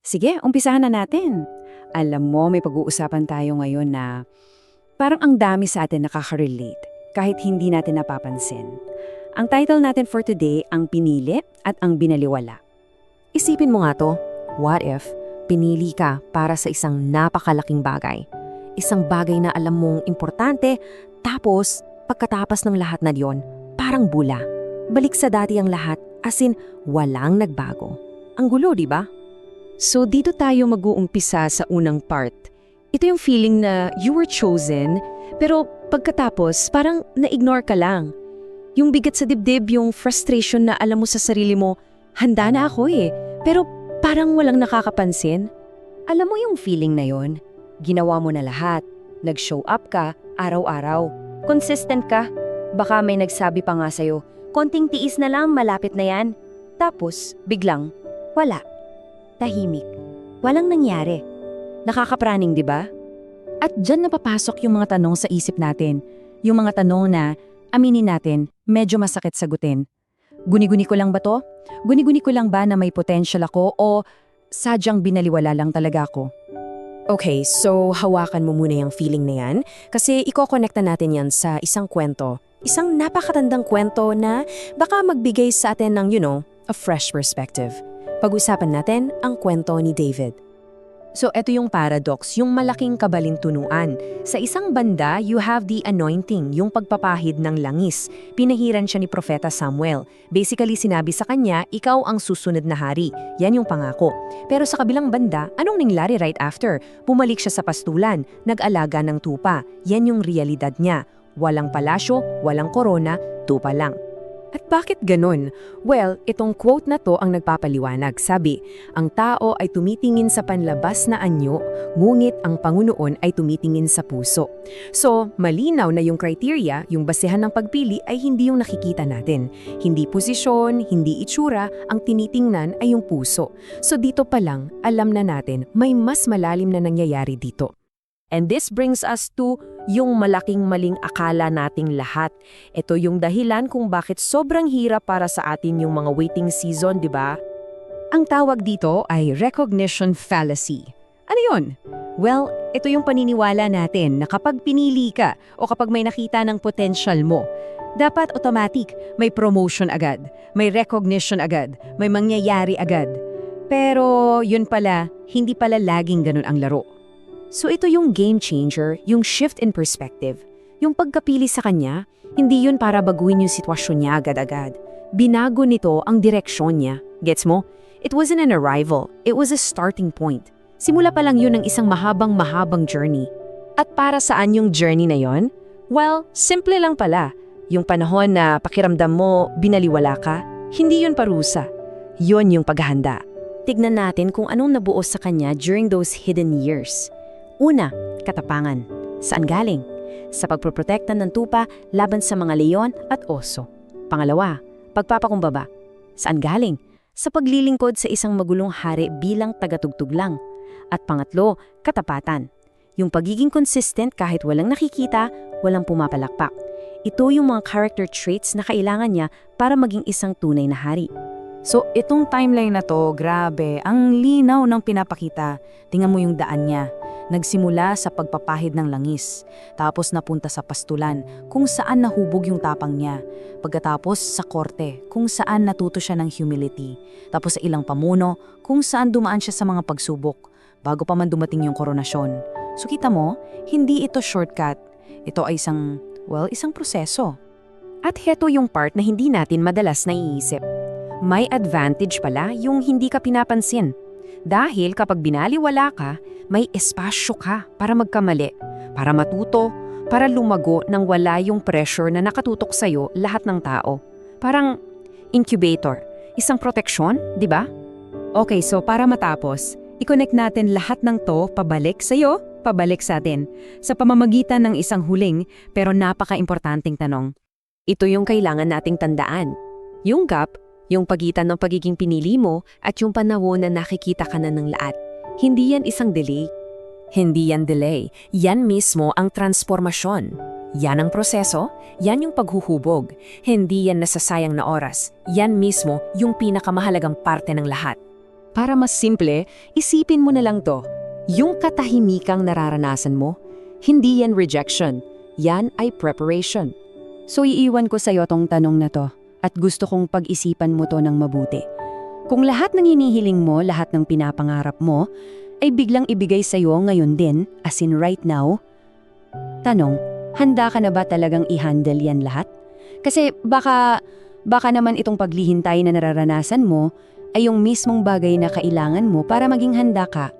Sige, umpisahan na natin. Alam mo, may pag-uusapan tayo ngayon na parang ang dami sa atin nakaka-relate kahit hindi natin napapansin. Ang title natin for today, ang pinili at ang binaliwala. Isipin mo nga to, what if pinili ka para sa isang napakalaking bagay? Isang bagay na alam mong importante, tapos pagkatapos ng lahat na yon, parang bula. Balik sa dati ang lahat, as in walang nagbago. Ang gulo, di ba? So dito tayo mag-uumpisa sa unang part. Ito yung feeling na you were chosen, pero pagkatapos parang na-ignore ka lang. Yung bigat sa dibdib, yung frustration na alam mo sa sarili mo, handa na ako pero parang walang nakakapansin. Alam mo yung feeling na yon? Ginawa mo na lahat. Nag-show up ka, araw-araw. Consistent ka. Baka may nagsabi pa nga sa'yo, konting tiis na lang, malapit na yan. Tapos, biglang, wala. Tahimik. Walang nangyari. Nakakapraning, di ba? At dyan napapasok yung mga tanong sa isip natin. Yung mga tanong na, aminin natin, medyo masakit sagutin. Guni-guni ko lang ba to? Guni-guni ko lang ba na may potential ako o sadyang binaliwala lang talaga ako? Okay, so hawakan mo muna yung feeling na yan kasi iko-connecta natin yan sa isang kwento. Isang napakatandang kwento na baka magbigay sa atin ng, a fresh perspective. Pag-usapan natin ang kwento ni David. So, ito yung paradox, yung malaking kabalintunuan. Sa isang banda, you have the anointing, yung pagpapahid ng langis. Pinahiran siya ni Propeta Samuel. Basically, sinabi sa kanya, ikaw ang susunod na hari. Yan yung pangako. Pero sa kabilang banda, anong nangyari right after? Bumalik siya sa pastulan, nag-alaga ng tupa. Yan yung realidad niya. Walang palasyo, walang korona, tupa lang. At bakit ganun? Well, itong quote na to ang nagpapaliwanag. Sabi, ang tao ay tumitingin sa panlabas na anyo, ngunit ang Panginoon ay tumitingin sa puso. So, malinaw na yung criteria, yung basehan ng pagpili ay hindi yung nakikita natin. Hindi posisyon, hindi itsura, ang tinitingnan ay yung puso. So dito pa lang, alam na natin, may mas malalim na nangyayari dito. And this brings us to yung malaking maling akala nating lahat. Ito yung dahilan kung bakit sobrang hirap para sa atin yung mga waiting season, di ba? Ang tawag dito ay recognition fallacy. Ano yun? Well, ito yung paniniwala natin na kapag pinili ka o kapag may nakita ng potential mo, dapat automatic, may promotion agad, may recognition agad, may mangyayari agad. Pero yun pala, hindi pala laging ganun ang laro. So ito yung game changer, yung shift in perspective. Yung pagkapili sa kanya, hindi yun para baguhin yung sitwasyon niya agad-agad. Binago nito ang direksyon niya. Gets mo? It wasn't an arrival, it was a starting point. Simula pa lang yun ng isang mahabang journey. At para saan yung journey na yon? Well, simple lang pala. Yung panahon na pakiramdam mo, binaliwala ka, hindi yun parusa. Yun yung paghahanda. Tignan natin kung anong nabuo sa kanya during those hidden years. Una, katapangan. Saan galing? Sa pagproprotekta ng tupa laban sa mga leon at oso. Pangalawa, pagpapakumbaba. Saan galing? Sa paglilingkod sa isang magulong hari bilang tagatugtog lang. At pangatlo, katapatan. Yung pagiging consistent kahit walang nakikita, walang pumapalakpak. Ito yung mga character traits na kailangan niya para maging isang tunay na hari. So, itong timeline na to, grabe, ang linaw ng pinapakita. Tingnan mo yung daan niya. Nagsimula sa pagpapahid ng langis, tapos napunta sa pastulan, kung saan nahubog yung tapang niya. Pagkatapos sa korte, kung saan natuto siya ng humility. Tapos sa ilang pamuno, kung saan dumaan siya sa mga pagsubok, bago pa man dumating yung koronasyon. So kita mo, hindi ito shortcut. Ito ay isang proseso. At heto yung part na hindi natin madalas naiisip. May advantage pala yung hindi ka pinapansin. Dahil kapag binaliwala ka, may espasyo ka para magkamali, para matuto, para lumago nang wala yung pressure na nakatutok sa'yo lahat ng tao. Parang incubator, isang proteksyon, di ba? Okay, so para matapos, i-connect natin lahat ng to pabalik sa'yo, pabalik sa atin, sa pamamagitan ng isang huling pero napaka-importanting tanong. Ito yung kailangan nating tandaan. Yung gap, yung pagitan ng pagiging pinili mo at yung panahon na nakikita ka na ng lahat. Hindi yan isang delay. Hindi yan delay. Yan mismo ang transformasyon. Yan ang proseso, yan yung paghuhubog. Hindi yan nasasayang na oras. Yan mismo yung pinakamahalagang parte ng lahat. Para mas simple, isipin mo na lang to. Yung katahimikang nararanasan mo, hindi yan rejection. Yan ay preparation. So iiwan ko sa'yo tong tanong na to at gusto kong pag-isipan mo to ng mabuti. Kung lahat ng hinihiling mo, lahat ng pinapangarap mo, ay biglang ibigay sa'yo ngayon din, as in right now, tanong, handa ka na ba talagang i-handle yan lahat? Kasi baka naman itong paglihintay na nararanasan mo ay yung mismong bagay na kailangan mo para maging handa ka.